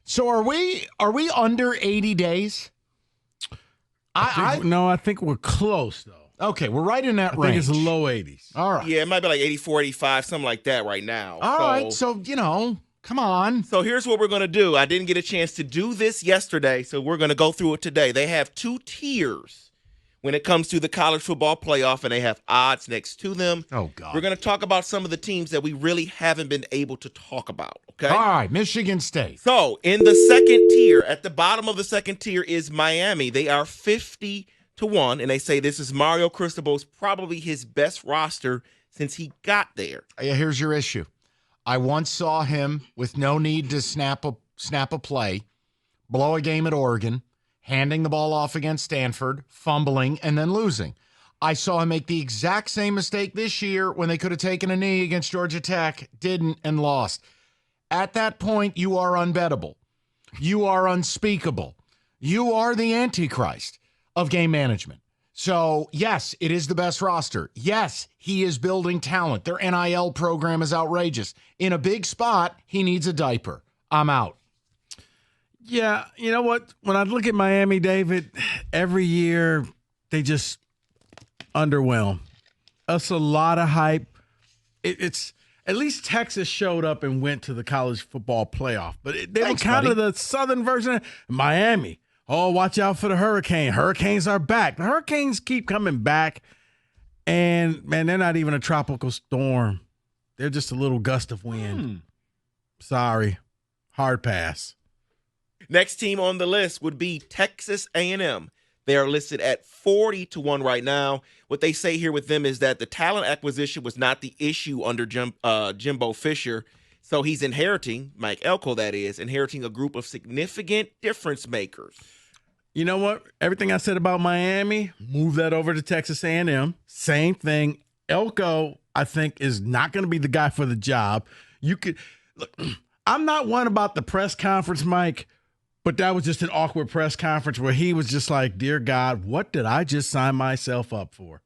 So are we under 80 days? I think we're close, though. Okay, we're right in that range. I think it's the low 80s. All right. Yeah, it might be like 84, 85, something like that right now. All right, so, come on. So here's what we're going to do. I didn't get a chance to do this yesterday, so we're going to go through it today. They have 2 tiers when it comes to the college football playoff, and they have odds next to them. Oh, God. We're going to talk about some of the teams that we really haven't been able to talk about, okay? All right, Michigan State. So in the second tier, at the bottom of the second tier is Miami. They are 50-1, and they say this is Mario Cristobal's probably his best roster since he got there. Yeah, here's your issue. I once saw him with no need to snap a play, blow a game at Oregon, handing the ball off against Stanford, fumbling, and then losing. I saw him make the exact same mistake this year when they could have taken a knee against Georgia Tech, didn't, and lost. At that point, you are unbettable. You are unspeakable. You are the Antichrist of game management. So, yes, it is the best roster. Yes, he is building talent. Their NIL program is outrageous. In a big spot, he needs a diaper. I'm out. Yeah, you know what? When I look at Miami, David, every year they just underwhelm. That's a lot of hype. It's at least Texas showed up and went to the college football playoff, but they were kind of the southern version of Miami. Oh, watch out for the hurricane. Hurricanes are back. The hurricanes keep coming back, and, man, they're not even a tropical storm. They're just a little gust of wind. Sorry. Hard pass. Next team on the list would be Texas A&M. They are listed at 40-1 right now. What they say here with them is that the talent acquisition was not the issue under Jimbo Fisher. So he's inheriting, Mike Elko that is, inheriting a group of significant difference makers. You know what? Everything I said about Miami, move that over to Texas A&M. Same thing. Elko, I think, is not going to be the guy for the job. You could look. I'm not one about the press conference, Mike, but that was just an awkward press conference where he was just like, "Dear God, what did I just sign myself up for?"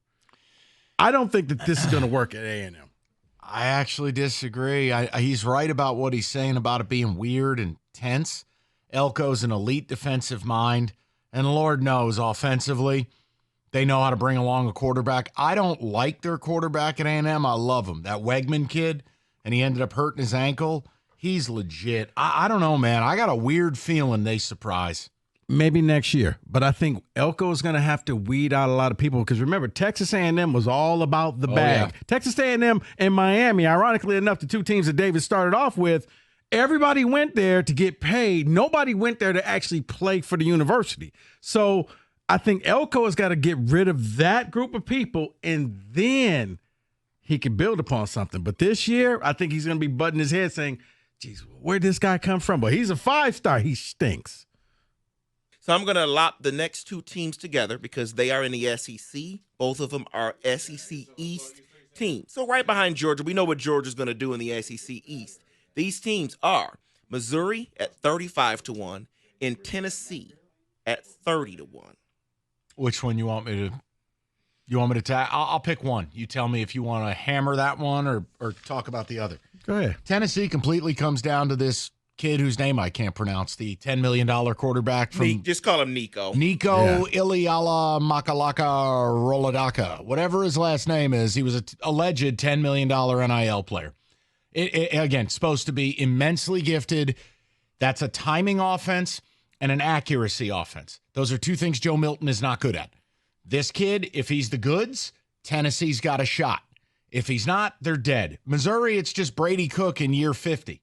I don't think that this is going to work at A&M. I actually disagree. He's right about what he's saying about it being weird and tense. Elko's an elite defensive mind, and Lord knows offensively, they know how to bring along a quarterback. I don't like their quarterback at A&M. I love him. That Wegman kid, and he ended up hurting his ankle. He's legit. I don't know, man. I got a weird feeling they surprise. Maybe next year, but I think Elko is going to have to weed out a lot of people because remember, Texas A&M was all about the bag. Yeah. Texas A&M and Miami, ironically enough, the 2 teams that David started off with, everybody went there to get paid. Nobody went there to actually play for the university. So I think Elko has got to get rid of that group of people, and then he can build upon something. But this year, I think he's going to be butting his head saying, geez, where'd this guy come from? But he's a 5-star. He stinks. So I'm going to lop the next 2 teams together because they are in the SEC. Both of them are SEC East teams. So right behind Georgia, we know what Georgia's going to do in the SEC East. These teams are Missouri at 35-1 and Tennessee at 30-1. Which one you want me to? You want me to tag? I'll pick one. You tell me if you want to hammer that one or talk about the other. Go ahead. Tennessee completely comes down to this kid whose name I can't pronounce, the $10 million quarterback from just call him Nico. Nico Iliala Makalaka Roladaka, whatever his last name is. He was an alleged $10 million NIL player. Again, supposed to be immensely gifted. That's a timing offense and an accuracy offense. Those are 2 things Joe Milton is not good at. This kid, if he's the goods, Tennessee's got a shot. If he's not, they're dead. Missouri, it's just Brady Cook in year 50.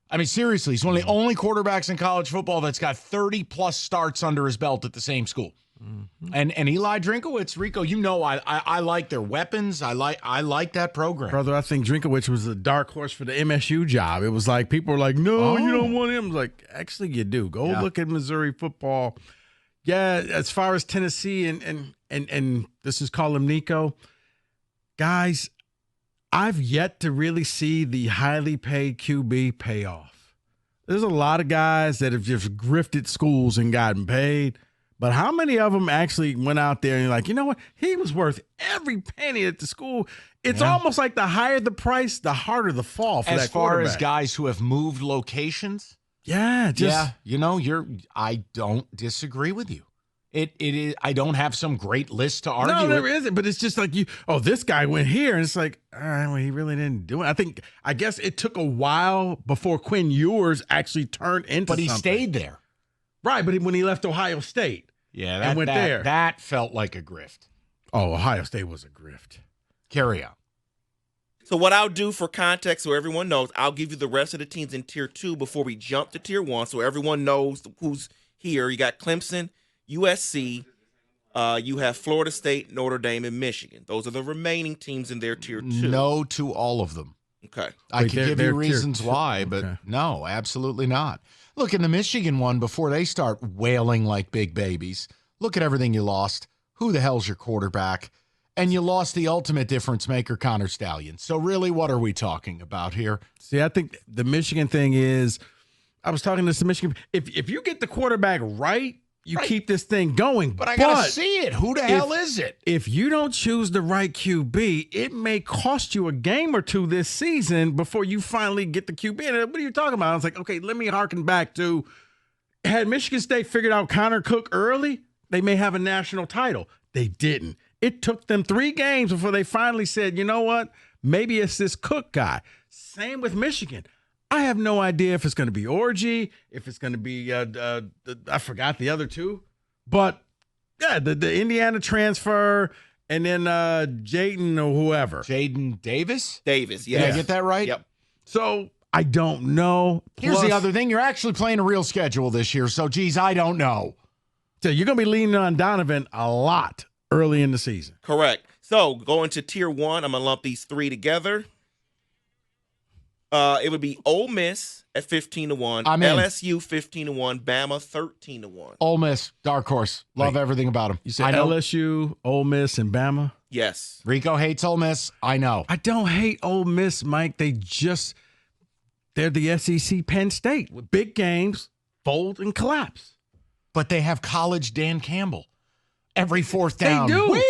I mean, seriously, he's one of the only quarterbacks in college football that's got 30-plus starts under his belt at the same school. Mm-hmm. And Eli Drinkowitz, Rico, you know I like their weapons. I like that program. Brother, I think Drinkowitz was a dark horse for the MSU job. It was like people were like, no, you don't want him. Like, actually, you do. Go look at Missouri football. Yeah, as far as Tennessee and this is call him Nico, guys, I've yet to really see the highly paid QB pay off. There's a lot of guys that have just grifted schools and gotten paid, but how many of them actually went out there and you're like, you know what? He was worth every penny at the school. It's almost like the higher the price, the harder the fall for that quarterback. As far as guys who have moved locations, Yeah, I don't disagree with you. It is. I don't have some great list to argue. No, there isn't. But it's just like this guy went here, and it's like, all right, well, he really didn't do it. I guess it took a while before Quinn Ewers actually turned into. But he something. stayed there, right? But when he left Ohio State, and went there, that felt like a grift. Oh, Ohio State was a grift. Carry on. So what I'll do for context, so everyone knows, I'll give you the rest of the teams in Tier 2 before we jump to Tier 1, so everyone knows who's here. You got Clemson, USC, you have Florida State, Notre Dame, and Michigan. Those are the remaining teams in their Tier 2. No to all of them. Okay. I can give you reasons why, but no, absolutely not. Look, in the Michigan one, before they start wailing like big babies, look at everything you lost. Who the hell's your quarterback? And you lost the ultimate difference maker, Connor Stallion. So really, what are we talking about here? See, I think the Michigan thing is, I was talking to some Michigan. If you get the quarterback right, you keep this thing going. But I got to see it. Who the hell is it? If you don't choose the right QB, it may cost you a game or two this season before you finally get the QB. And what are you talking about? I was like, okay, let me harken back to, had Michigan State figured out Connor Cook early, they may have a national title. They didn't. It took them 3 games before they finally said, you know what? Maybe it's this Cook guy. Same with Michigan. I have no idea if it's going to be Orgy, if it's going to be, I forgot the other two. But, yeah, the Indiana transfer and then Jaden or whoever. Jaden Davis? Davis, yeah. Did I get that right? Yep. So, I don't know. Here's the other thing. You're actually playing a real schedule this year. So, geez, I don't know. So, you're going to be leaning on Donovan a lot early in the season. Correct. So going to Tier 1, I'm going to lump these 3 together. It would be Ole Miss at 15-1, LSU 15-1, Bama 13-1. Ole Miss, dark horse. Love everything about them. You said LSU, Ole Miss, and Bama? Yes. Rico hates Ole Miss. I know. I don't hate Ole Miss, Mike. They're the SEC Penn State with big games, fold and collapse. But they have college Dan Campbell. Every fourth down. They do.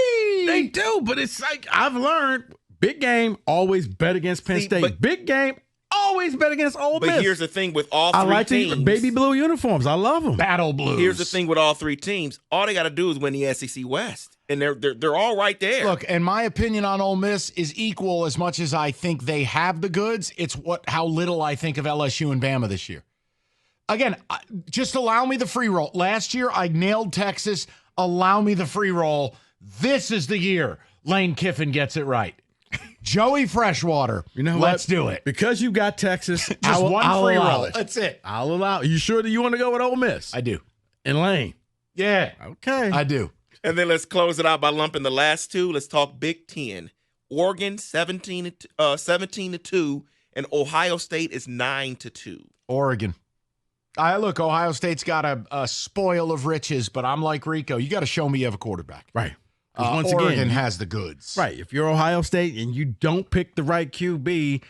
They do, but it's like I've learned, big game, always bet against Penn State. Big game, always bet against Ole Miss. But here's the thing with all 3 teams. The baby blue uniforms. I love them. Battle blues. Here's the thing with all 3 teams. All they got to do is win the SEC West. And they're all right there. Look, and my opinion on Ole Miss is equal as much as I think they have the goods. It's how little I think of LSU and Bama this year. Again, just allow me the free roll. Last year, I nailed Texas. Allow me the free roll. This is the year Lane Kiffin gets it right. Joey Freshwater. You know let's do it. Because you got Texas, just one free roll. It. That's it. I'll allow it. You sure that you want to go with Ole Miss? I do. And Lane? Yeah. Okay. I do. And then let's close it out by lumping the last 2. Let's talk Big Ten. Oregon 17-2, and Ohio State is 9-2. Oregon. Look, Ohio State's got a spoil of riches, but I'm like Rico. You got to show me you have a quarterback. Right. Once Oregon has the goods. Right. If you're Ohio State and you don't pick the right QB,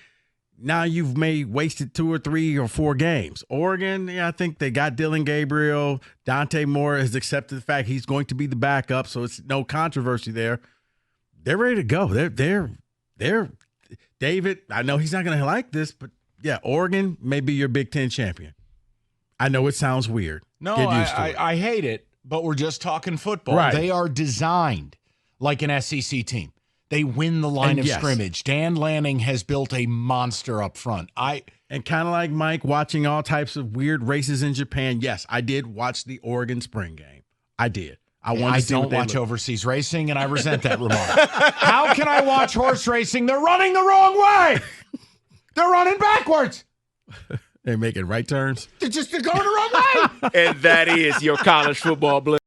now you've wasted 2 or 3 or 4 games. Oregon, I think they got Dylan Gabriel. Dante Moore has accepted the fact he's going to be the backup, so it's no controversy there. They're ready to go. They're David, I know he's not going to like this, but yeah, Oregon may be your Big Ten champion. I know it sounds weird. No, Get used to it. I hate it, but we're just talking football. Right. They are designed like an SEC team. They win the line of scrimmage. Dan Lanning has built a monster up front. And kind of like Mike watching all types of weird races in Japan. Yes, I did watch the Oregon spring game. I did. I don't watch overseas racing, and I resent that remark. How can I watch horse racing? They're running the wrong way. They're running backwards. They're making right turns. They're going the wrong way. And that is your college football blitz.